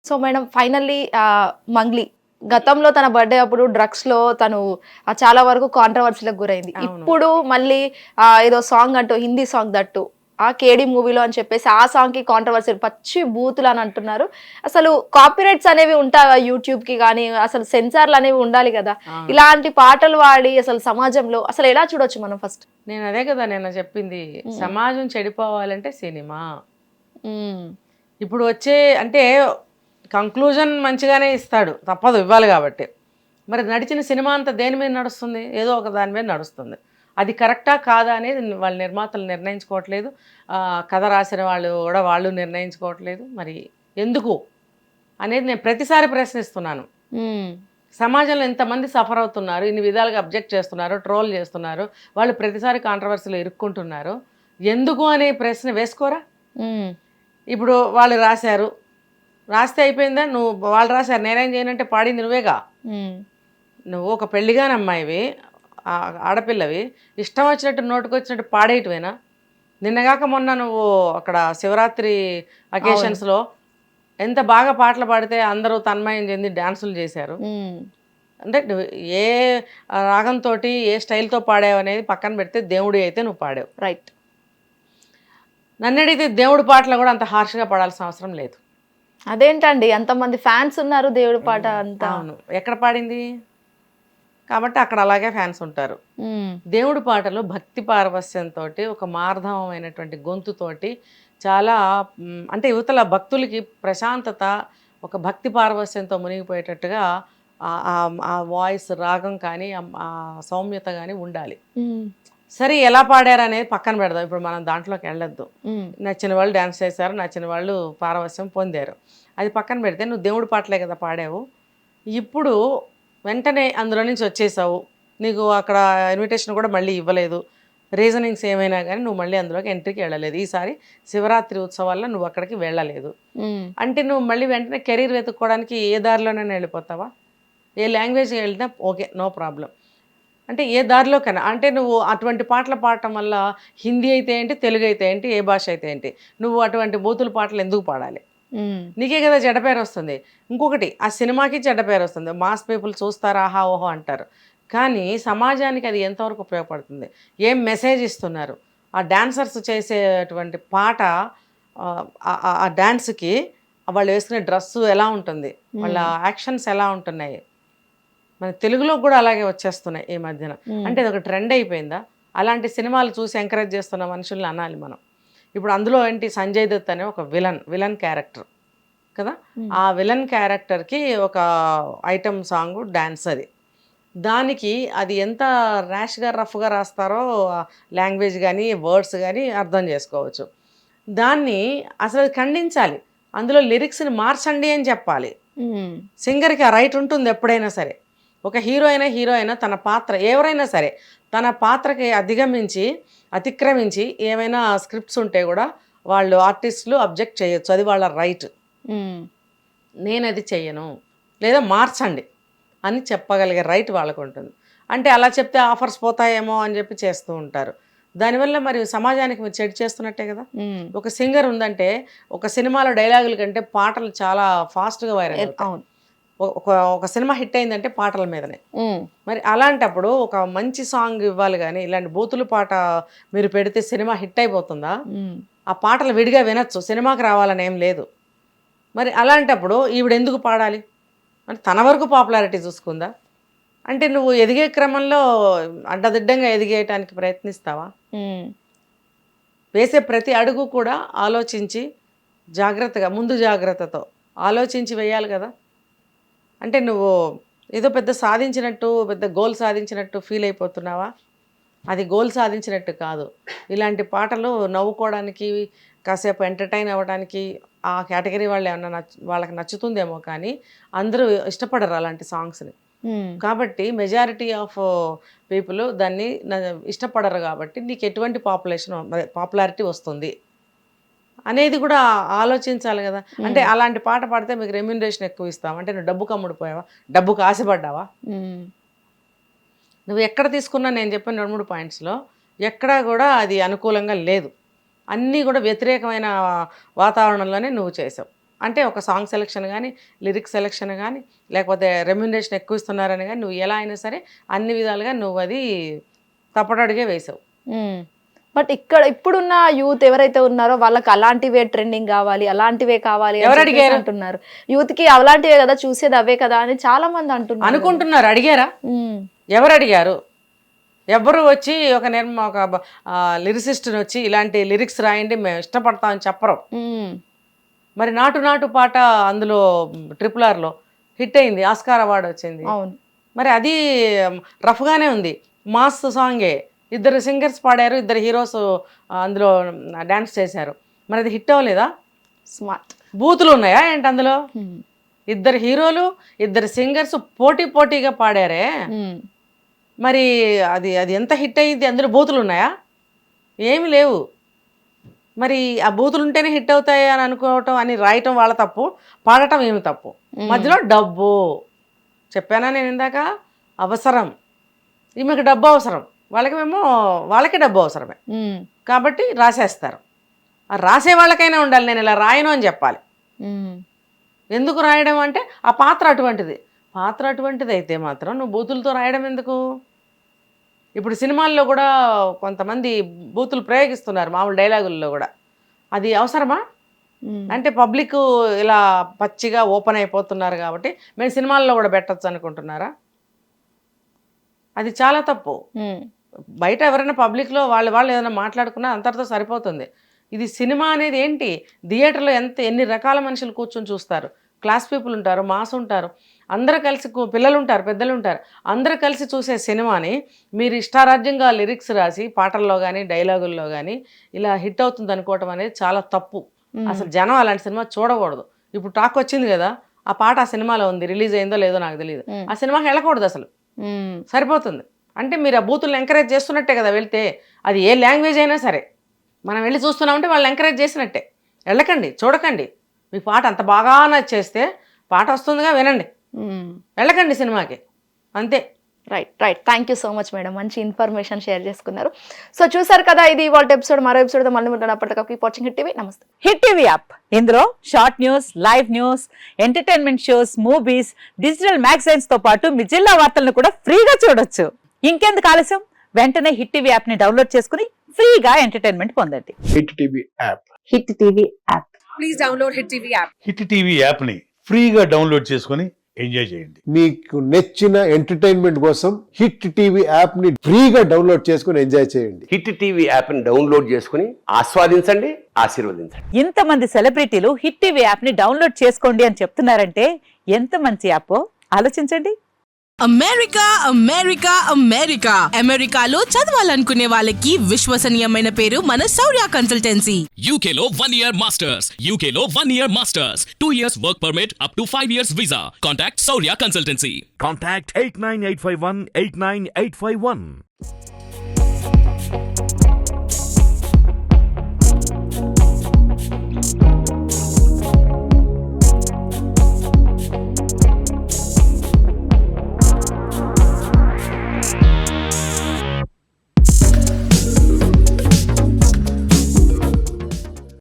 So madam finally Mangli గతంలో తన birthday అప్పుడు డ్రగ్స్ లో తను చాలా వరకు కాంట్రవర్సీలకు గురైంది. అవును. ఇప్పుడు మళ్ళీ ఏదో సాంగ్ అంటూ హిందీ సాంగ్ దట్టు ఆ కేడి మూవీలో అని చెప్పేసి ఆ సాంగ్ కి కాంట్రవర్సీ పచ్చి బూతులు అని అంటున్నారు. అసలు కాపీరైట్స్ అనేవి ఉంటాయా యూట్యూబ్ కి కానీ, అసలు సెన్సార్లు అనేవి ఉండాలి కదా, అవును. ఇలాంటి పాటలు వాడి అసలు సమాజంలో అసలు ఎలా చూడొచ్చు మనం ఫస్ట్? నేను అదే కదా నేను చెప్పింది. సమాజం చెడిపోవాలంటే సినిమా. ఇప్పుడు వచ్చే అంటే కంక్లూజన్ మంచిగానే ఇస్తాడు, తప్పదు ఇవ్వాలి కాబట్టి. మరి నడిచిన సినిమా అంతా దేని మీద నడుస్తుంది? ఏదో ఒక దాని మీద నడుస్తుంది. అది కరెక్టా కాదా అనేది వాళ్ళ నిర్మాతలు నిర్ణయించుకోవట్లేదు. కథ రాసిన వాళ్ళు కూడా వాళ్ళు నిర్ణయించుకోవట్లేదు. మరి ఎందుకు అనేది నేను ప్రతిసారి ప్రశ్నిస్తున్నాను. సమాజంలో ఎంతమంది సఫర్ అవుతున్నారు, ఇన్ని విధాలుగా అబ్జెక్ట్ చేస్తున్నారు, ట్రోల్ చేస్తున్నారు, వాళ్ళు ప్రతిసారి కాంట్రవర్సీలో ఇరుక్కుంటున్నారు. ఎందుకు అనే ప్రశ్న వేసుకోరా? ఇప్పుడు వాళ్ళు రాశారు, రాస్తే అయిపోయిందా? వాళ్ళు రాశారు, నేనేం చేయనంటే పాడింది నువ్వేగా. నువ్వు ఒక పెళ్లిగాని అమ్మాయివి, ఆడపిల్లవి, ఇష్టం వచ్చినట్టు నోటుకొచ్చినట్టు పాడేయటమేనా? నిన్నగాక మొన్న నువ్వు అక్కడ శివరాత్రి అకేషన్స్లో ఎంత బాగా పాటలు పాడితే అందరూ తన్మయం చెంది డ్యాన్సులు చేశారు. అంటే నువ్వు ఏ రాగంతో ఏ స్టైల్తో పాడావు అనేది పక్కన పెడితే దేవుడి అయితే నువ్వు పాడావు, రైట్. నన్ను అడిగితే దేవుడి పాటలు కూడా అంత హార్ష్గా పాడాల్సిన అవసరం లేదు. అదేంటండి అంతమంది ఫ్యాన్స్ ఉన్నారు దేవుడి పాట అంతా. అవును, ఎక్కడ పాడింది కాబట్టి అక్కడ అలాగే ఫ్యాన్స్ ఉంటారు. దేవుడి పాటలు భక్తి పారవస్యంతో, ఒక మార్ధవమైనటువంటి గొంతుతోటి, చాలా అంటే యువతల భక్తులకి ప్రశాంతత, ఒక భక్తి పారవస్యంతో మునిగిపోయేటట్టుగా ఆ వాయిస్ రాగం కానీ ఆ సౌమ్యత కానీ ఉండాలి. సరే, ఎలా పాడారు అనేది పక్కన పెడదాం, ఇప్పుడు మనం దాంట్లోకి వెళ్ళొద్దు. నచ్చిన వాళ్ళు డ్యాన్స్ చేశారు, నచ్చిన వాళ్ళు పారవస్యం పొందారు, అది పక్కన పెడితే నువ్వు దేవుడి పాటలే కదా పాడావు. ఇప్పుడు వెంటనే అందులో నుంచి వచ్చేసావు, నీకు అక్కడ ఇన్విటేషన్ కూడా మళ్ళీ ఇవ్వలేదు, రీజనింగ్స్ ఏమైనా కానీ నువ్వు మళ్ళీ అందులోకి ఎంట్రీకి వెళ్ళలేదు. ఈసారి శివరాత్రి ఉత్సవాల్లో నువ్వు అక్కడికి వెళ్ళలేదు అంటే నువ్వు మళ్ళీ వెంటనే కెరీర్ వెతుక్కోవడానికి ఏ దారిలోనైనా వెళ్ళిపోతావా? ఏ లాంగ్వేజ్కి వెళ్తే ఓకే, నో ప్రాబ్లం. అంటే ఏ దారిలోకైనా, అంటే నువ్వు అటువంటి పాటలు పాడటం వల్ల హిందీ అయితే ఏంటి, తెలుగు అయితే ఏంటి, ఏ భాష అయితే ఏంటి, నువ్వు అటువంటి బూతుల పాటలు ఎందుకు పాడాలి? నీకే కదా చెడ్డ పేరు వస్తుంది. ఇంకొకటి, ఆ సినిమాకి చెడ్డ పేరు వస్తుంది, మాస్ పీపుల్ చూస్తారు, ఆహా ఓహో అంటారు. కానీ సమాజానికి అది ఎంతవరకు ఉపయోగపడుతుంది? ఏం మెసేజ్ ఇస్తున్నారు? ఆ డాన్సర్స్ చేసేటువంటి పాట, ఆ డ్యాన్స్కి వాళ్ళు వేసుకునే డ్రెస్సు ఎలా ఉంటుంది, వాళ్ళ యాక్షన్స్ ఎలా ఉంటున్నాయి, మన తెలుగులో కూడా అలాగే వచ్చేస్తున్నాయి ఈ మధ్యన. అంటే అది ఒక ట్రెండ్ అయిపోయిందా? అలాంటి సినిమాలు చూసి ఎంకరేజ్ చేస్తున్న మనుషుల్ని అనాలి మనం. ఇప్పుడు అందులో ఏంటి, సంజయ్ దత్ అనే ఒక విలన్ క్యారెక్టర్ కదా, ఆ విలన్ క్యారెక్టర్కి ఒక ఐటమ్ సాంగ్ డ్యాన్స్, దానికి అది ఎంత ర్యాష్గా రఫ్గా రాస్తారో లాంగ్వేజ్ కానీ వర్డ్స్ కానీ అర్థం చేసుకోవచ్చు. దాన్ని అసలు ఖండించాలి, అందులో లిరిక్స్ని మార్చండి అని చెప్పాలి. సింగర్కి ఆ రైట్ ఉంటుంది ఎప్పుడైనా సరే. ఒక హీరోయిన్ తన పాత్ర, ఎవరైనా సరే తన పాత్రకి అతిక్రమించి ఏమైనా స్క్రిప్ట్స్ ఉంటే కూడా వాళ్ళు ఆర్టిస్టులు అబ్జెక్ట్ చేయొచ్చు, అది వాళ్ళ రైట్. నేను అది చెయ్యను లేదా మార్చండి అని చెప్పగలిగే రైట్ వాళ్ళకు ఉంటుంది. అంటే అలా చెప్తే ఆఫర్స్ పోతాయేమో అని చెప్పి చేస్తూ ఉంటారు. దానివల్ల మరి సమాజానికి మీరు చెడు చేస్తున్నట్టే కదా. ఒక సింగర్ ఉందంటే ఒక సినిమాలో డైలాగుల కంటే పాటలు చాలా ఫాస్ట్గా వైరల్ అవుతాయి. ఒక సినిమా హిట్ అయిందంటే పాటల మీదనే. మరి అలాంటప్పుడు ఒక మంచి సాంగ్ ఇవ్వాలి, కానీ ఇలాంటి బూతులు పాట మీరు పెడితే సినిమా హిట్ అయిపోతుందా? ఆ పాటలు విడిగా వినొచ్చు, సినిమాకి రావాలని ఏం లేదు. మరి అలాంటప్పుడు ఈవిడ ఎందుకు పాడాలి? అంటే తన వరకు పాపులారిటీ చూసుకుందా? అంటే నువ్వు ఎదిగే క్రమంలో అడ్డదిడ్డంగా ఎదిగేయటానికి ప్రయత్నిస్తావా? వేసే ప్రతి అడుగు కూడా ఆలోచించి జాగ్రత్తగా, ముందు జాగ్రత్తతో ఆలోచించి వేయాలి కదా. అంటే నువ్వు ఏదో పెద్ద సాధించినట్టు, పెద్ద గోల్ సాధించినట్టు ఫీల్ అయిపోతున్నావా? అది గోల్ సాధించినట్టు కాదు. ఇలాంటి పాటలు నవ్వుకోవడానికి, కాసేపు ఎంటర్టైన్ అవ్వడానికి ఆ కేటగిరీ వాళ్ళు ఏమన్నా వాళ్ళకి నచ్చుతుందేమో, కానీ అందరూ ఇష్టపడరు అలాంటి సాంగ్స్ని. కాబట్టి మెజారిటీ ఆఫ్ పీపుల్ దాన్ని ఇష్టపడరు. కాబట్టి నీకు ఎటువంటి పాపులారిటీ వస్తుంది అనేది కూడా ఆలోచించాలి కదా. అంటే అలాంటి పాట పాడితే మీకు రెమ్యూనరేషన్ ఎక్కువ ఇస్తాం అంటే నువ్వు డబ్బుకు అమ్ముడిపోయావా? డబ్బుకు ఆశపడ్డావా? నువ్వు ఎక్కడ తీసుకున్నా నేను చెప్పిన 2-3 పాయింట్స్లో ఎక్కడా కూడా అది అనుకూలంగా లేదు. అన్నీ కూడా వ్యతిరేకమైన వాతావరణంలోనే నువ్వు చేసావు. అంటే ఒక సాంగ్ సెలెక్షన్ కానీ, లిరిక్స్ సెలెక్షన్ కానీ, లేకపోతే రెమ్యునరేషన్ ఎక్కువ ఇస్తున్నారని కానీ, నువ్వు ఎలా అయినా సరే అన్ని విధాలుగా నువ్వు అది తప్పటడుగే వేసావు. బట్ ఇప్పుడున్న యూత్ ఎవరైతే ఉన్నారో వాళ్ళకి అలాంటివే ట్రెండింగ్ కావాలి, అలాంటివే కావాలి ఎవరు అడిగారు అంటున్నారు. యూత్ కి అలాంటివే కదా చూసేది, అవే కదా అని చాలా మంది అనుకుంటున్నారు. అడిగారా? ఎవరు అడిగారు? ఎవరు వచ్చి ఒక లిరిసిస్ట్ని వచ్చి ఇలాంటి లిరిక్స్ రాయండి మేము ఇష్టపడతామని చెప్పరు. మరి నాటు పాట అందులో RRRలో హిట్ అయింది, ఆస్కార్ అవార్డు వచ్చింది. మరి అది రఫ్గానే ఉంది, మాస్ సాంగే, 2 సింగర్స్ పాడారు, 2 హీరోస్ అందులో డాన్స్ చేశారు. మరి అది హిట్ అవ్వలేదా? స్మార్ట్. బూతులు ఉన్నాయా ఏంటి అందులో? 2 హీరోలు 2 సింగర్స్ పోటీగా పాడారే, మరి అది ఎంత హిట్ అయ్యింది? అందులో బూతులు ఉన్నాయా? ఏమి లేవు. మరి ఆ బూతులు ఉంటేనే హిట్ అవుతాయి అని అనుకోవటం, అని రాయటం వాళ్ళ తప్పు, పాడటం ఏమి తప్పు? మధ్యలో డబ్బు చెప్పానా నేను ఇందాక, అవసరం, ఈమెకు డబ్బు అవసరం, వాళ్ళకి డబ్బు అవసరమే కాబట్టి రాసేస్తారు. ఆ రాసే వాళ్ళకైనా ఉండాలి, నేను ఇలా రాయను అని చెప్పాలి. ఎందుకు రాయడం అంటే ఆ పాత్ర అటువంటిది అయితే మాత్రం నువ్వు బూతులతో రాయడం ఎందుకు? ఇప్పుడు సినిమాల్లో కూడా కొంతమంది బూతులు ప్రయోగిస్తున్నారు మామూలు డైలాగుల్లో కూడా. అది అవసరమా? అంటే పబ్లిక్ ఇలా పచ్చిగా ఓపెన్ అయిపోతున్నారు కాబట్టి మేము సినిమాల్లో కూడా పెట్టచ్చు అనుకుంటున్నారా? అది చాలా తప్పు. బయట ఎవరైనా పబ్లిక్లో వాళ్ళు ఏదైనా మాట్లాడుకున్నా అంతటితో సరిపోతుంది. ఇది సినిమా అనేది ఏంటి? థియేటర్లో ఎన్ని రకాల మనుషులు కూర్చొని చూస్తారు. క్లాస్ పీపుల్ ఉంటారు, మాస్ ఉంటారు, అందరూ కలిసి, పిల్లలు ఉంటారు, పెద్దలు ఉంటారు, అందరూ కలిసి చూసే సినిమాని మీరు ఇష్టారాజ్యంగా లిరిక్స్ రాసి పాటల్లో కానీ డైలాగుల్లో కానీ ఇలా హిట్ అవుతుంది అనుకోవటం అనేది చాలా తప్పు. అసలు జనం అలాంటి సినిమా చూడకూడదు. ఇప్పుడు టాక్ వచ్చింది కదా, ఆ పాట ఆ సినిమాలో ఉంది, రిలీజ్ అయిందో లేదో నాకు తెలియదు, ఆ సినిమాకి వెళ్ళకూడదు అసలు, సరిపోతుంది. అంటే మీరు ఆ బూతులను ఎంకరేజ్ చేస్తున్నట్టే కదా వెళ్తే. అది ఏ లాంగ్వేజ్ అయినా సరే మనం వెళ్ళి చూస్తున్నామంటే వాళ్ళు ఎంకరేజ్ చేసినట్టే. వెళ్ళకండి, చూడకండి. మీ పాట అంత బాగా నచ్చేస్తే పాట వస్తుందిగా వినండి, వెళ్ళకండి సినిమాకి, అంతే. Right. Thank you so much madam, మంచి ఇన్ఫర్మేషన్ షేర్ చేసుకున్నారు. సో చూసారు కదా, ఇది ఇవాళ ఎపిసోడ్. మరో ఎపిసోడ్తో మళ్ళీ ఉంటాను. Keep watching hit TV. నమస్తే. హిట్ టీవీ యాప్, ఇందులో short news, live news, entertainment shows, movies, digital magazines తో పాటు మీ జిల్లా వార్తలను కూడా ఫ్రీగా చూడొచ్చు. ఇంకెందుకు ఆలస్యం, వెంటనే హిట్ టీవీ యాప్ ని డౌన్లోడ్ చేసుకుని ఫ్రీగా ఎంటర్టైన్మెంట్ పొందండి. Hit TV app. Hit TV app. Please download hit TV app. Hit TV app ని ఫ్రీగా డౌన్లోడ్ చేసుకొని ఎంజాయ్ చేయండి. మీకు నచ్చిన ఎంటర్టైన్మెంట్ కోసం హిట్ టీవీ యాప్ ని ఫ్రీగా డౌన్లోడ్ చేసుకొని ఎంజాయ్ చేయండి. హిట్ టీవీ యాప్ ని డౌన్లోడ్ చేసుకుని ఆస్వాదించండి, ఆశీర్వదించండి. ఇంతమంది సెలబ్రిటీలు హిట్ టీవీ యాప్ ని డౌన్లోడ్ చేసుకోండి అని చెప్తున్నారంటే ఎంత మంచి యాప్ ఆలోచించండి. అమెరికాలో చదవాలనుకునే వాళ్ళకి విశ్వసనీయమైన పేరు మన శౌర్య కన్సల్టెన్సీ. UK లో 1 year masters, UK లో 1 year masters, 2 years work permit up to 5 years visa. Contact Saurya Consultancy. Contact 89851 89851.